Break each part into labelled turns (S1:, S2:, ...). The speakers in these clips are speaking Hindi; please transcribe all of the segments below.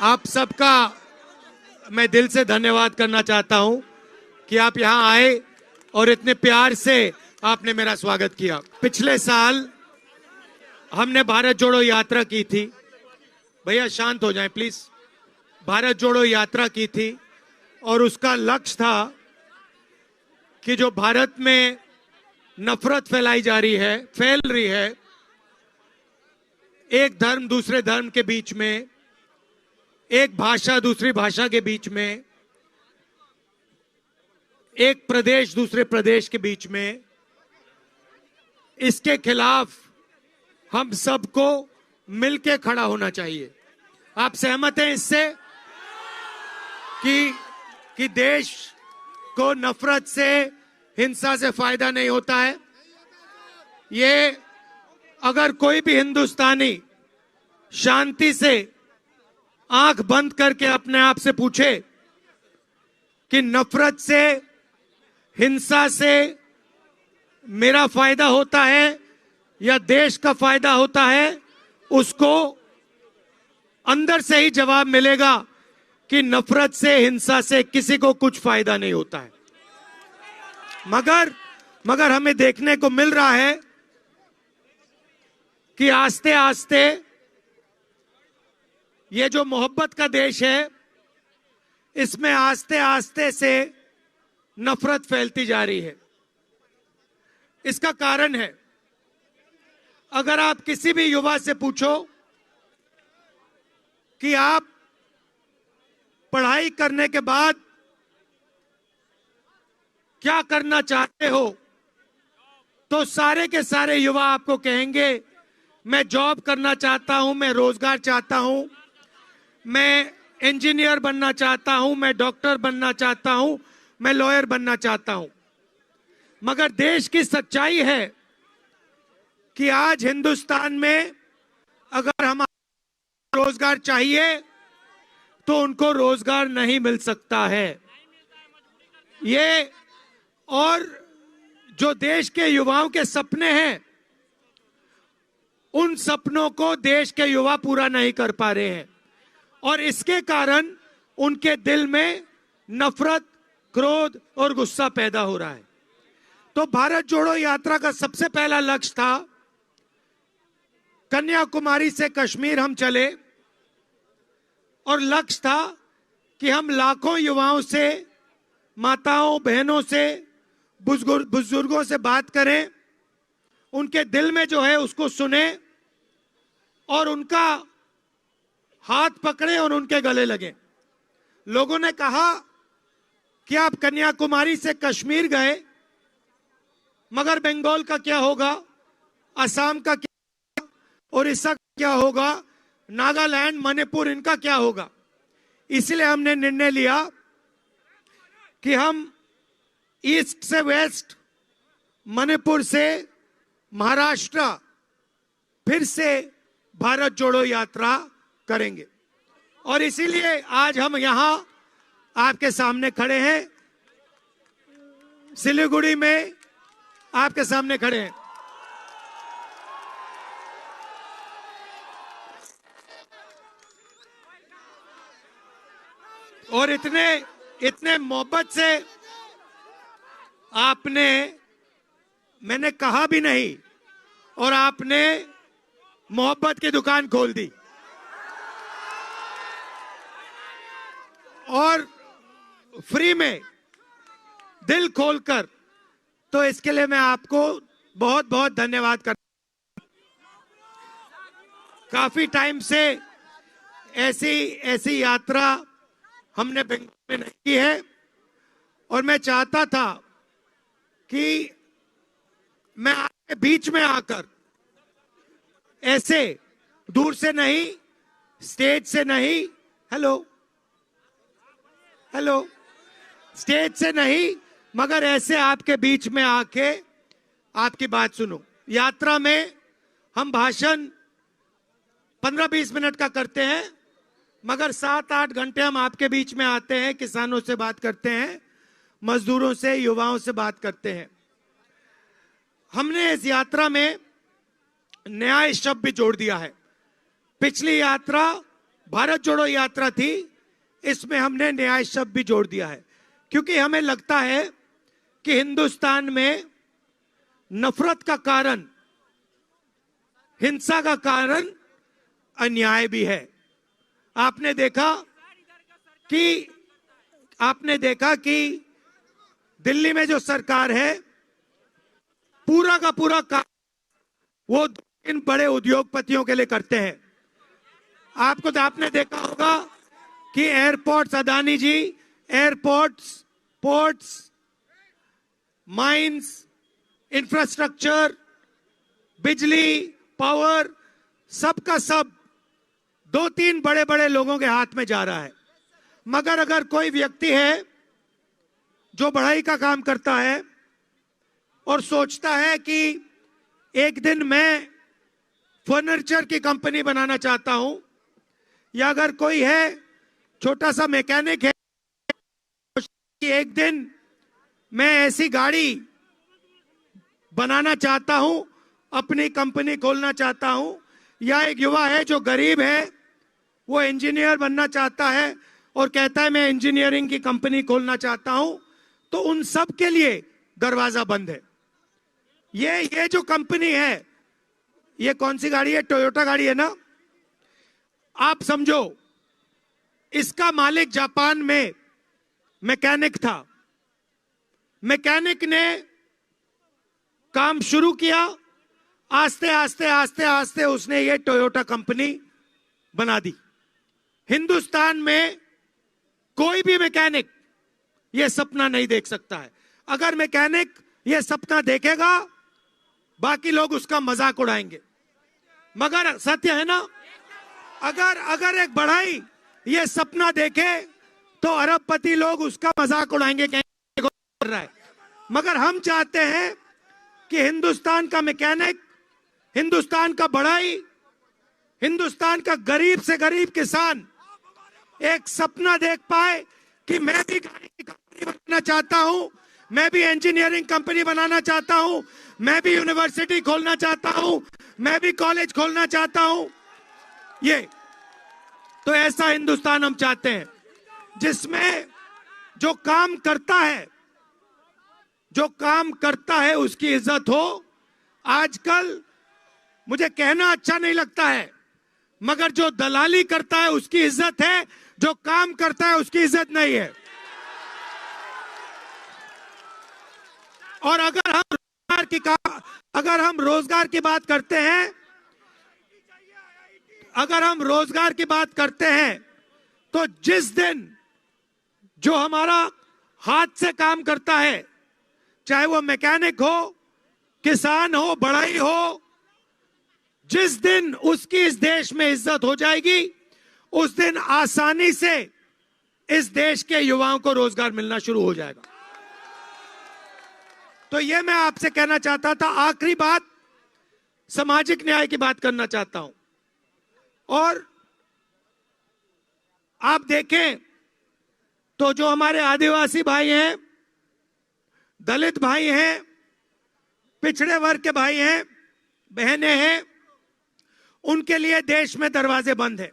S1: आप सबका मैं दिल से धन्यवाद करना चाहता हूं कि आप यहां आए और इतने प्यार से आपने मेरा स्वागत किया। पिछले साल हमने भारत जोड़ो यात्रा की थी। भैया शांत हो जाएं प्लीज। भारत जोड़ो यात्रा की थी और उसका लक्ष्य था कि जो भारत में नफरत फैलाई जा रही है, फैल रही है, एक धर्म दूसरे धर्म के बीच में, एक भाषा दूसरी भाषा के बीच में, एक प्रदेश दूसरे प्रदेश के बीच में, इसके खिलाफ हम सबको मिलके खड़ा होना चाहिए। आप सहमत हैं इससे कि देश को नफरत से, हिंसा से फायदा नहीं होता है? ये अगर कोई भी हिंदुस्तानी शांति से आंख बंद करके अपने आप से पूछे कि नफरत से, हिंसा से मेरा फायदा होता है या देश का फायदा होता है, उसको अंदर से ही जवाब मिलेगा कि नफरत से, हिंसा से किसी को कुछ फायदा नहीं होता है। मगर हमें देखने को मिल रहा है कि आस्ते आस्ते ये जो मोहब्बत का देश है, इसमें आस्ते आस्ते से नफरत फैलती जा रही है। इसका कारण है, अगर आप किसी भी युवा से पूछो कि आप पढ़ाई करने के बाद क्या करना चाहते हो, तो सारे के सारे युवा आपको कहेंगे मैं जॉब करना चाहता हूं, मैं रोजगार चाहता हूं, मैं इंजीनियर बनना चाहता हूं, मैं डॉक्टर बनना चाहता हूं, मैं लॉयर बनना चाहता हूं। मगर देश की सच्चाई है कि आज हिंदुस्तान में अगर हम रोजगार चाहिए तो उनको रोजगार नहीं मिल सकता है। ये और जो देश के युवाओं के सपने हैं, उन सपनों को देश के युवा पूरा नहीं कर पा रहे हैं और इसके कारण उनके दिल में नफरत, क्रोध और गुस्सा पैदा हो रहा है। तो भारत जोड़ो यात्रा का सबसे पहला लक्ष्य था, कन्याकुमारी से कश्मीर हम चले और लक्ष्य था कि हम लाखों युवाओं से, माताओं बहनों से, बुजुर्गों से बात करें, उनके दिल में जो है उसको सुने और उनका हाथ पकड़े और उनके गले लगे। लोगों ने कहा कि आप कन्याकुमारी से कश्मीर गए, मगर बंगाल का क्या होगा, असम का क्या, उड़ीसा का क्या होगा, नागालैंड, मणिपुर, इनका क्या होगा? इसलिए हमने निर्णय लिया कि हम ईस्ट से वेस्ट, मणिपुर से महाराष्ट्र, फिर से भारत जोड़ो यात्रा करेंगे। और इसीलिए आज हम यहां आपके सामने खड़े हैं, सिलीगुड़ी में आपके सामने खड़े हैं। और इतने मोहब्बत से आपने, मैंने कहा भी नहीं और आपने मोहब्बत की दुकान खोल दी और फ्री में, दिल खोलकर। तो इसके लिए मैं आपको बहुत बहुत धन्यवाद करता हूं। काफी टाइम से ऐसी यात्रा हमने बंगाल में नहीं की है और मैं चाहता था कि मैं आपके बीच में आकर, ऐसे दूर से नहीं, स्टेज से नहीं, हेलो, स्टेज से नहीं, मगर ऐसे आपके बीच में आके आपकी बात सुनो। यात्रा में हम भाषण 15-20 मिनट का करते हैं, मगर 7-8 घंटे हम आपके बीच में आते हैं, किसानों से बात करते हैं, मजदूरों से, युवाओं से बात करते हैं। हमने इस यात्रा में न्याय शब्द भी जोड़ दिया है। पिछली यात्रा भारत जोड़ो यात्रा थी, इसमें हमने न्याय शब्द भी जोड़ दिया है, क्योंकि हमें लगता है कि हिंदुस्तान में नफरत का कारण, हिंसा का कारण अन्याय भी है। आपने देखा कि दिल्ली में जो सरकार है, पूरा का पूरा काम वो इन बड़े उद्योगपतियों के लिए करते हैं। आपने देखा होगा कि एयरपोर्ट्स, अदानी जी, एयरपोर्ट्स, पोर्ट्स, माइंस, इंफ्रास्ट्रक्चर, बिजली, पावर, सब का सब 2-3 बड़े बड़े लोगों के हाथ में जा रहा है। मगर अगर कोई व्यक्ति है जो बढ़ाई का काम करता है और सोचता है कि एक दिन मैं फर्नीचर की कंपनी बनाना चाहता हूं, या अगर कोई है छोटा सा मैकेनिक है कि एक दिन मैं ऐसी गाड़ी बनाना चाहता हूं, अपनी कंपनी खोलना चाहता हूं, या एक युवा है जो गरीब है, वो इंजीनियर बनना चाहता है और कहता है मैं इंजीनियरिंग की कंपनी खोलना चाहता हूं, तो उन सब के लिए दरवाजा बंद है। ये जो कंपनी है, ये कौन सी गाड़ी है? टोयोटा गाड़ी है ना? आप समझो, इसका मालिक जापान में मैकेनिक था। मैकेनिक ने काम शुरू किया, आस्ते आस्ते आस्ते आस्ते उसने ये टोयोटा कंपनी बना दी। हिंदुस्तान में कोई भी मैकेनिक ये सपना नहीं देख सकता है। अगर मैकेनिक ये सपना देखेगा, बाकी लोग उसका मजाक उड़ाएंगे। मगर सत्य है ना, अगर एक बढ़ाई ये सपना देखे तो अरबपति लोग उसका मजाक उड़ाएंगे, कहेंगे कर रहा है। मगर हम चाहते हैं कि हिंदुस्तान का मैकेनिक, हिंदुस्तान का बढ़ाई, हिंदुस्तान का गरीब से गरीब किसान एक सपना देख पाए कि मैं भी गाड़ी की कंपनी बनाना चाहता हूं, मैं भी इंजीनियरिंग कंपनी बनाना चाहता हूं, मैं भी यूनिवर्सिटी खोलना चाहता हूं, मैं भी कॉलेज खोलना चाहता हूं। ये तो ऐसा हिंदुस्तान हम चाहते हैं जिसमें जो काम करता है उसकी इज्जत हो। आजकल मुझे कहना अच्छा नहीं लगता है, मगर जो दलाली करता है उसकी इज्जत है, जो काम करता है उसकी इज्जत नहीं है। और अगर हम रोजगार की बात करते हैं, तो जिस दिन जो हमारा हाथ से काम करता है, चाहे वो मैकेनिक हो, किसान हो, बढ़ई हो, जिस दिन उसकी इस देश में इज्जत हो जाएगी, उस दिन आसानी से इस देश के युवाओं को रोजगार मिलना शुरू हो जाएगा। तो ये मैं आपसे कहना चाहता था। आखिरी बात, सामाजिक न्याय की बात करना चाहता हूं। और आप देखें तो जो हमारे आदिवासी भाई हैं, दलित भाई हैं, पिछड़े वर्ग के भाई हैं, बहनें हैं, उनके लिए देश में दरवाजे बंद हैं।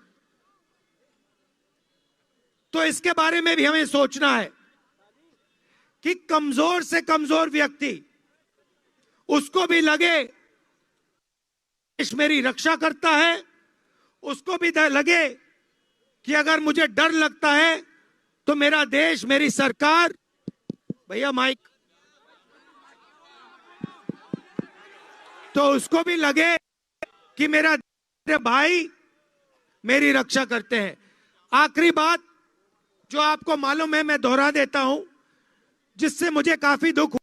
S1: तो इसके बारे में भी हमें सोचना है कि कमजोर से कमजोर व्यक्ति, उसको भी लगे देश मेरी रक्षा करता है, उसको भी लगे कि अगर मुझे डर लगता है तो मेरा देश, मेरी सरकार, भैया माइक, तो उसको भी लगे कि मेरा भाई मेरी रक्षा करते हैं। आखिरी बात जो आपको मालूम है, मैं दोहरा देता हूं, जिससे मुझे काफी दुख हुआ।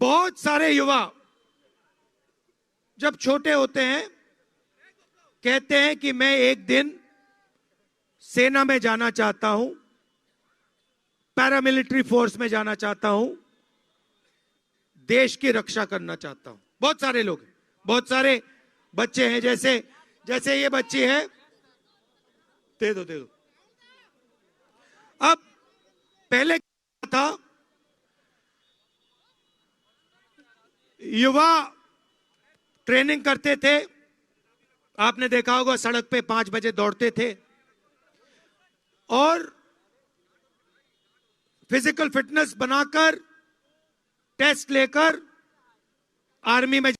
S1: बहुत सारे युवा जब छोटे होते हैं कहते हैं कि मैं एक दिन सेना में जाना चाहता हूं, पैरामिलिट्री फोर्स में जाना चाहता हूं, देश की रक्षा करना चाहता हूं। बहुत सारे लोग हैं, बहुत सारे बच्चे हैं, जैसे ये बच्ची है, दे दो। अब पहले क्या था, युवा ट्रेनिंग करते थे, आपने देखा होगा सड़क पे 5 बजे दौड़ते थे और फिजिकल फिटनेस बनाकर टेस्ट लेकर आर्मी में,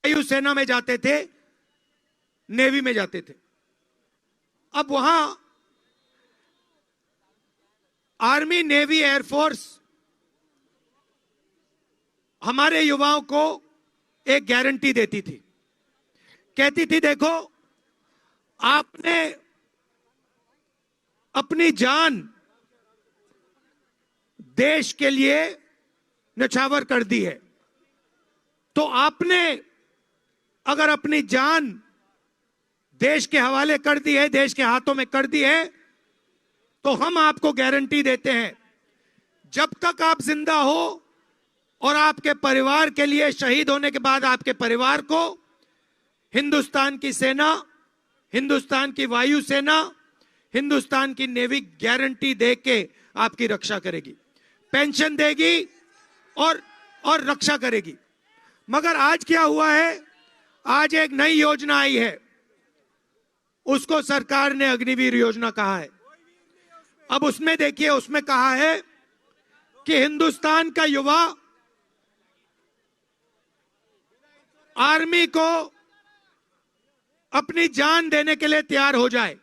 S1: वायुसेना में जाते थे, नेवी में जाते थे। अब वहां आर्मी, नेवी, एयरफोर्स हमारे युवाओं को एक गारंटी देती थी, कहती थी देखो आपने अपनी जान देश के लिए न्यौछावर कर दी है, तो आपने अगर अपनी जान देश के हवाले कर दी है, देश के हाथों में कर दी है, तो हम आपको गारंटी देते हैं जब तक आप जिंदा हो और आपके परिवार के लिए, शहीद होने के बाद आपके परिवार को हिंदुस्तान की सेना, हिंदुस्तान की वायुसेना, हिंदुस्तान की नेवी गारंटी देके आपकी रक्षा करेगी, पेंशन देगी और रक्षा करेगी। मगर आज क्या हुआ है, आज एक नई योजना आई है, उसको सरकार ने अग्निवीर योजना कहा है। अब उसमें देखिए, उसमें कहा है कि हिंदुस्तान का युवा आर्मी को अपनी जान देने के लिए तैयार हो जाए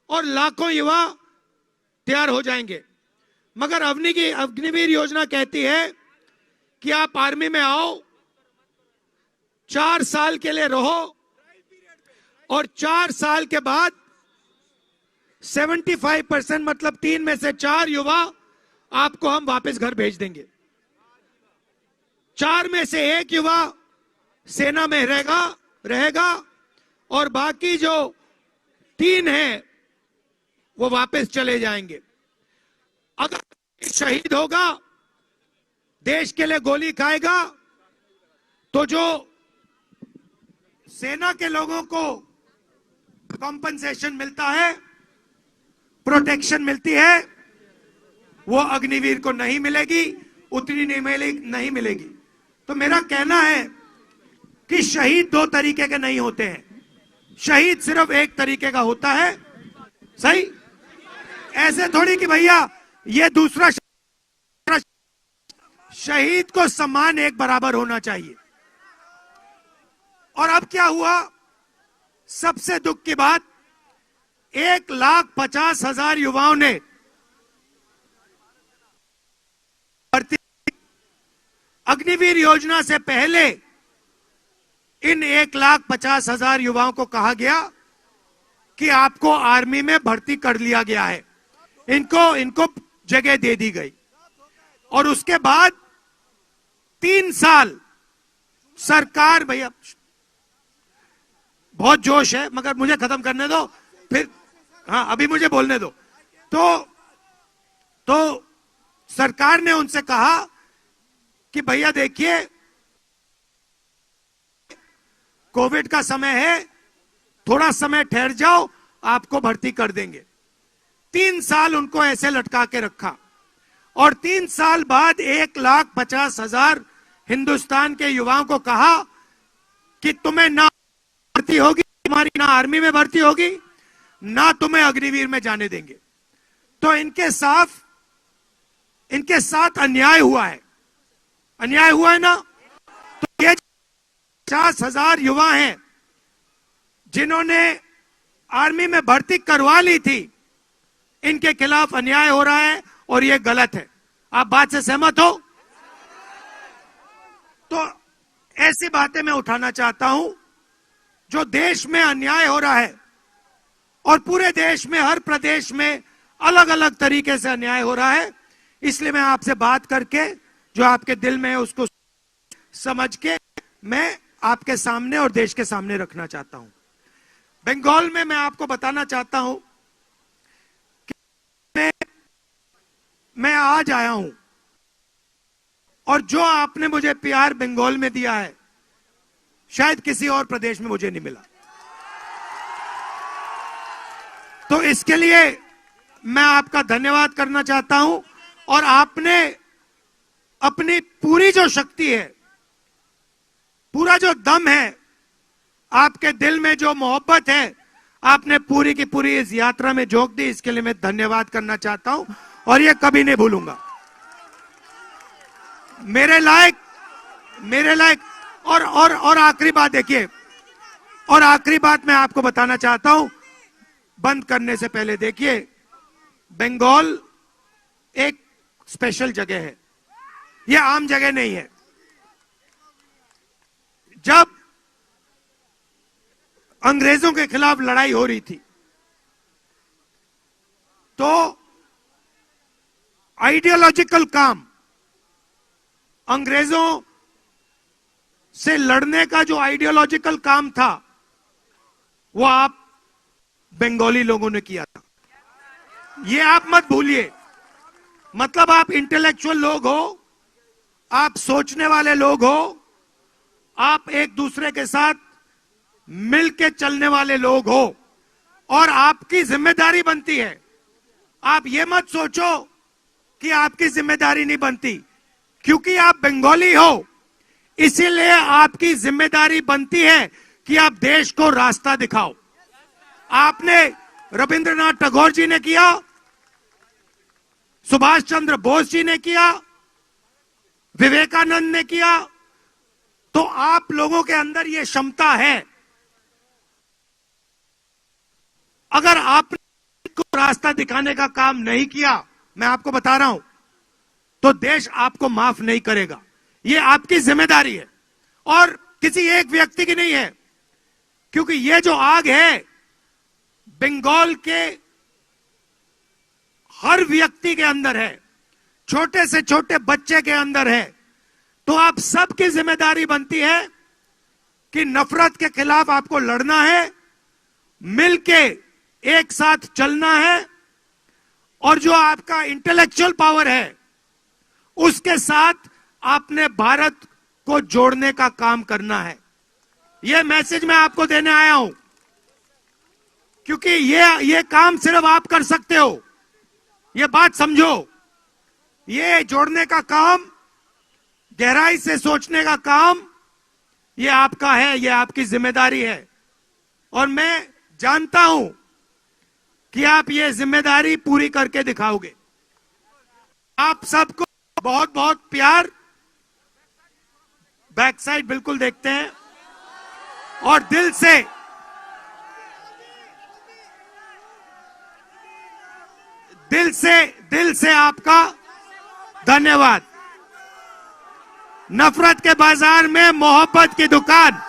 S1: और लाखों युवा तैयार हो जाएंगे। मगर अग्निवीर योजना कहती है कि आप आर्मी में आओ, 4 साल के लिए रहो और 4 साल के बाद 75% मतलब 3 में से 4 युवा आपको हम वापस घर भेज देंगे। 4 में से 1 युवा सेना में रहेगा और बाकी जो 3 हैं वो वापस चले जाएंगे। अगर शहीद होगा, देश के लिए गोली खाएगा, तो जो सेना के लोगों को कॉम्पनसेशन मिलता है, प्रोटेक्शन मिलती है, वो अग्निवीर को नहीं मिलेगी, उतनी नहीं मिलेगी। तो मेरा कहना है कि शहीद 2 तरीके के नहीं होते हैं, शहीद सिर्फ एक तरीके का होता है। सही? ऐसे थोड़ी कि भैया ये दूसरा शहीद को सम्मान एक बराबर होना चाहिए। और अब क्या हुआ, सबसे दुख की बात, 1,50,000 युवाओं ने भर्ती, अग्निवीर योजना से पहले इन 1,50,000 युवाओं को कहा गया कि आपको आर्मी में भर्ती कर लिया गया है, इनको जगह दे दी गई। और उसके बाद 3 साल सरकार, भैया बहुत जोश है मगर मुझे खत्म करने दो, फिर हाँ अभी मुझे बोलने दो। तो सरकार ने उनसे कहा कि भैया देखिए कोविड का समय है, थोड़ा समय ठहर जाओ, आपको भर्ती कर देंगे। 3 साल उनको ऐसे लटका के रखा और 3 साल बाद 1,50,000 हिंदुस्तान के युवाओं को कहा कि तुम्हें ना भर्ती होगी, तुम्हारी ना आर्मी में भर्ती होगी, ना तुम्हें अग्निवीर में जाने देंगे। तो इनके साथ अन्याय हुआ है, अन्याय हुआ है ना। तो ये 50,000 युवा हैं जिन्होंने आर्मी में भर्ती करवा ली थी, इनके खिलाफ अन्याय हो रहा है और ये गलत है। आप बात से सहमत हो? तो ऐसी बातें मैं उठाना चाहता हूं जो देश में अन्याय हो रहा है और पूरे देश में, हर प्रदेश में अलग अलग तरीके से अन्याय हो रहा है। इसलिए मैं आपसे बात करके जो आपके दिल में है उसको समझ के मैं आपके सामने और देश के सामने रखना चाहता हूं। बंगाल में मैं आपको बताना चाहता हूं कि मैं आज आया हूं और जो आपने मुझे प्यार बंगाल में दिया है शायद किसी और प्रदेश में मुझे नहीं मिला। तो इसके लिए मैं आपका धन्यवाद करना चाहता हूं और आपने अपनी पूरी जो शक्ति है, पूरा जो दम है, आपके दिल में जो मोहब्बत है आपने पूरी की पूरी इस यात्रा में झोंक दी, इसके लिए मैं धन्यवाद करना चाहता हूं और ये कभी नहीं भूलूंगा। मेरे लायक और आखिरी बात देखिए, और आखिरी बात मैं आपको बताना चाहता हूं बंद करने से पहले। देखिए, बंगाल एक स्पेशल जगह है, यह आम जगह नहीं है। जब अंग्रेजों के खिलाफ लड़ाई हो रही थी तो आइडियोलॉजिकल काम, अंग्रेजों से लड़ने का जो आइडियोलॉजिकल काम था वो आप बंगाली लोगों ने किया था। ये आप मत भूलिए। मतलब आप इंटेलेक्चुअल लोग हो, आप सोचने वाले लोग हो, आप एक दूसरे के साथ मिलके चलने वाले लोग हो और आपकी जिम्मेदारी बनती है। आप ये मत सोचो कि आपकी जिम्मेदारी नहीं बनती, क्योंकि आप बंगाली हो इसीलिए आपकी जिम्मेदारी बनती है कि आप देश को रास्ता दिखाओ। आपने रविंद्रनाथ टैगोर जी ने किया, सुभाष चंद्र बोस जी ने किया, विवेकानंद ने किया, तो आप लोगों के अंदर यह क्षमता है। अगर आपने को रास्ता दिखाने का काम नहीं किया, मैं आपको बता रहा हूं, तो देश आपको माफ नहीं करेगा। यह आपकी जिम्मेदारी है और किसी एक व्यक्ति की नहीं है, क्योंकि यह जो आग है बंगाल के हर व्यक्ति के अंदर है, छोटे से छोटे बच्चे के अंदर है। तो आप सबकी जिम्मेदारी बनती है कि नफरत के खिलाफ आपको लड़ना है, मिलके एक साथ चलना है और जो आपका इंटेलेक्चुअल पावर है उसके साथ आपने भारत को जोड़ने का काम करना है। यह मैसेज मैं आपको देने आया हूं, क्योंकि ये काम सिर्फ आप कर सकते हो। यह बात समझो, ये जोड़ने का काम, गहराई से सोचने का काम, यह आपका है, यह आपकी जिम्मेदारी है। और मैं जानता हूं कि आप ये जिम्मेदारी पूरी करके दिखाओगे। आप सबको बहुत बहुत प्यार। बैक साइड बिल्कुल देखते हैं और दिल से आपका धन्यवाद। नफरत के बाजार में मोहब्बत की दुकान।